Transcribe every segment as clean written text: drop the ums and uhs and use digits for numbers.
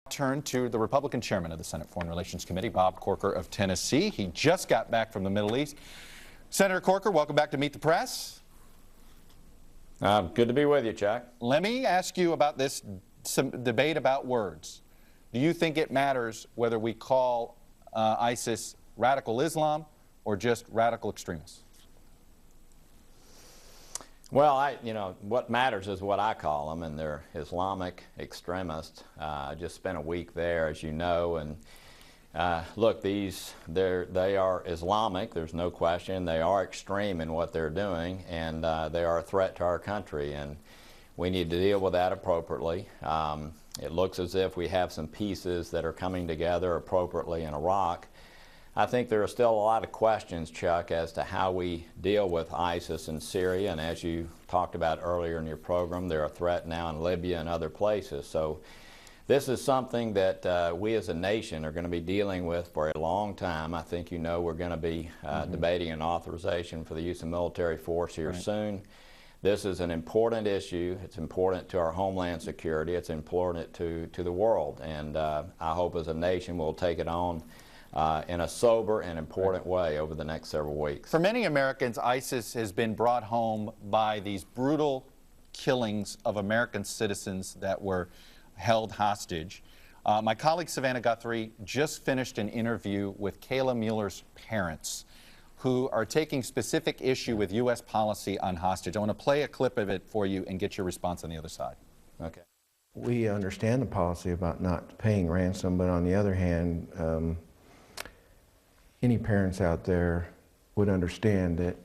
Turn to the Republican chairman of the Senate Foreign Relations Committee, Bob Corker of Tennessee. He just got back from the Middle East. Senator Corker, welcome back to Meet the Press. Good to be with you, Chuck. Let me ask you about this debate about words. Do you think it matters whether we call ISIS radical Islam or just radical extremists? Well, what matters is what I call them, and they're Islamic extremists. I just spent a week there, as you know, and look, they are Islamic, there's no question. They are extreme in what they're doing, and they are a threat to our country, and we need to deal with that appropriately. It looks as if we have some pieces that are coming together appropriately in Iraq. I think there are still a lot of questions, Chuck, as to how we deal with ISIS in Syria, and as you talked about earlier in your program, they're a threat now in Libya and other places. So this is something that we as a nation are going to be dealing with for a long time. I think you know we're going to be debating an authorization for the use of military force here soon. This is an important issue. It's important to our homeland security. It's important to the world, and I hope as a nation we'll take it on in a sober and important way over the next several weeks. For many Americans, ISIS has been brought home by these brutal killings of American citizens that were held hostage. My colleague Savannah Guthrie just finished an interview with Kayla Mueller's parents, who are taking specific issue with U.S. policy on hostage. I want to play a clip of it for you and get your response on the other side. Okay. We understand the policy about not paying ransom, but on the other hand, any parents out there would understand that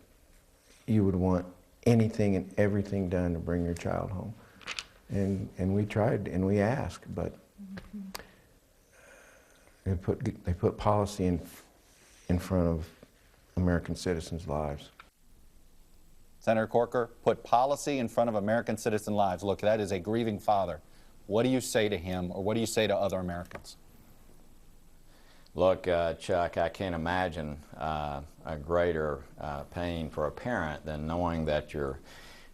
you would want anything and everything done to bring your child home. And we tried and we asked, but they put policy in front of American citizens' lives. Senator Corker, put policy in front of American citizen lives. Look, that is a grieving father. What do you say to him, or what do you say to other Americans? Look, Chuck, I can't imagine a greater pain for a parent than knowing that your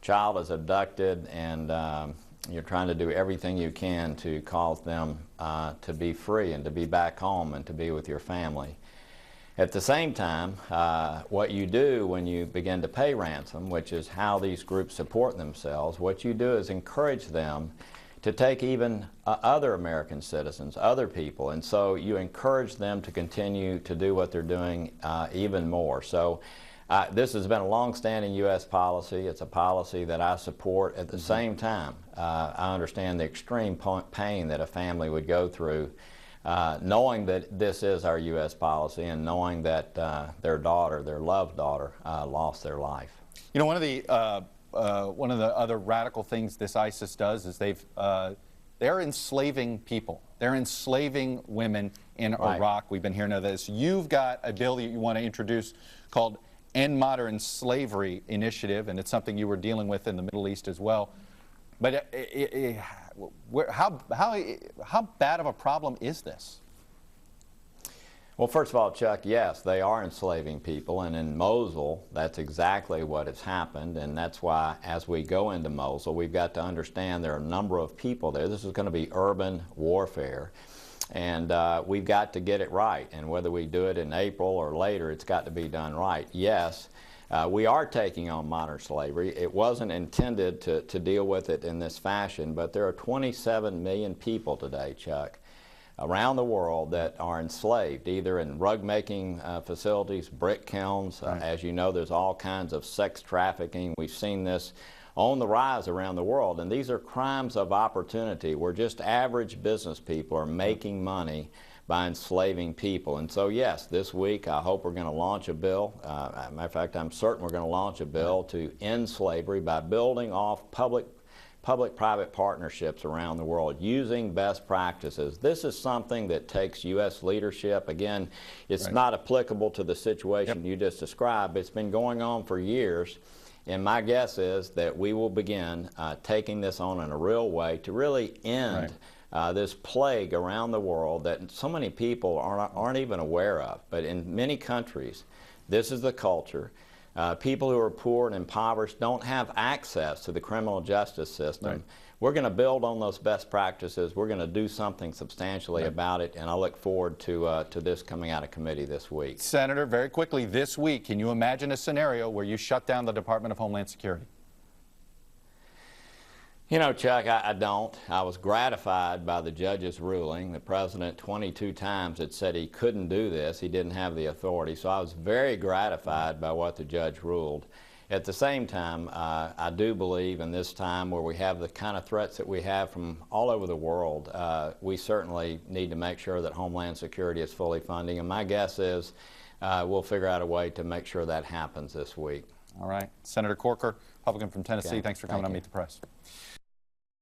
child is abducted and you're trying to do everything you can to cause them to be free and to be back home and to be with your family. At the same time, what you do when you begin to pay ransom, which is how these groups support themselves, what you do is encourage them to take even other American citizens, other people, and so you encourage them to continue to do what they're doing even more. So this has been a long-standing U.S. policy. It's a policy that I support. At the same time, I understand the extreme pain that a family would go through knowing that this is our U.S. policy and knowing that their daughter, their loved daughter, lost their life. You know, one of the other radical things this ISIS does is they're enslaving people. They're enslaving women in Iraq. We've been hearing of this. You've got a bill that you want to introduce called End Modern Slavery Initiative, and it's something you were dealing with in the Middle East as well. But how bad of a problem is this? Well, first of all, Chuck, yes, they are enslaving people, and in Mosul, that's exactly what has happened, and that's why as we go into Mosul, we've got to understand there are a number of people there. This is going to be urban warfare, and we've got to get it right, and whether we do it in April or later, it's got to be done right. Yes, we are taking on modern slavery. It wasn't intended to deal with it in this fashion, but there are 27 million people today, Chuck, around the world that are enslaved, either in rug-making facilities, brick kilns. As you know, there's all kinds of sex trafficking. We've seen this on the rise around the world, and these are crimes of opportunity where just average business people are making money by enslaving people. And so, yes, this week I hope we're going to launch a bill. Matter of fact, I'm certain we're going to launch a bill to end slavery by building off public-private partnerships around the world, using best practices. This is something that takes U.S. leadership. Again, it's not applicable to the situation you just described. It's been going on for years, and my guess is that we will begin taking this on in a real way to really end this plague around the world that so many people aren't even aware of. But in many countries, this is the culture. People who are poor and impoverished don't have access to the criminal justice system. we're going to build on those best practices. We're going to do something substantially about it, and I look forward to this coming out of committee this week. Senator, very quickly, this week, can you imagine a scenario where you shut down the Department of Homeland Security? You know, Chuck, I don't. I was gratified by the judge's ruling. The president 22 times had said he couldn't do this. He didn't have the authority. So I was very gratified by what the judge ruled. At the same time, I do believe in this time where we have the kind of threats that we have from all over the world, we certainly need to make sure that Homeland Security is fully funding. And my guess is we'll figure out a way to make sure that happens this week. All right. Senator Corker, Republican from Tennessee, Okay. thanks for coming on Meet the Press.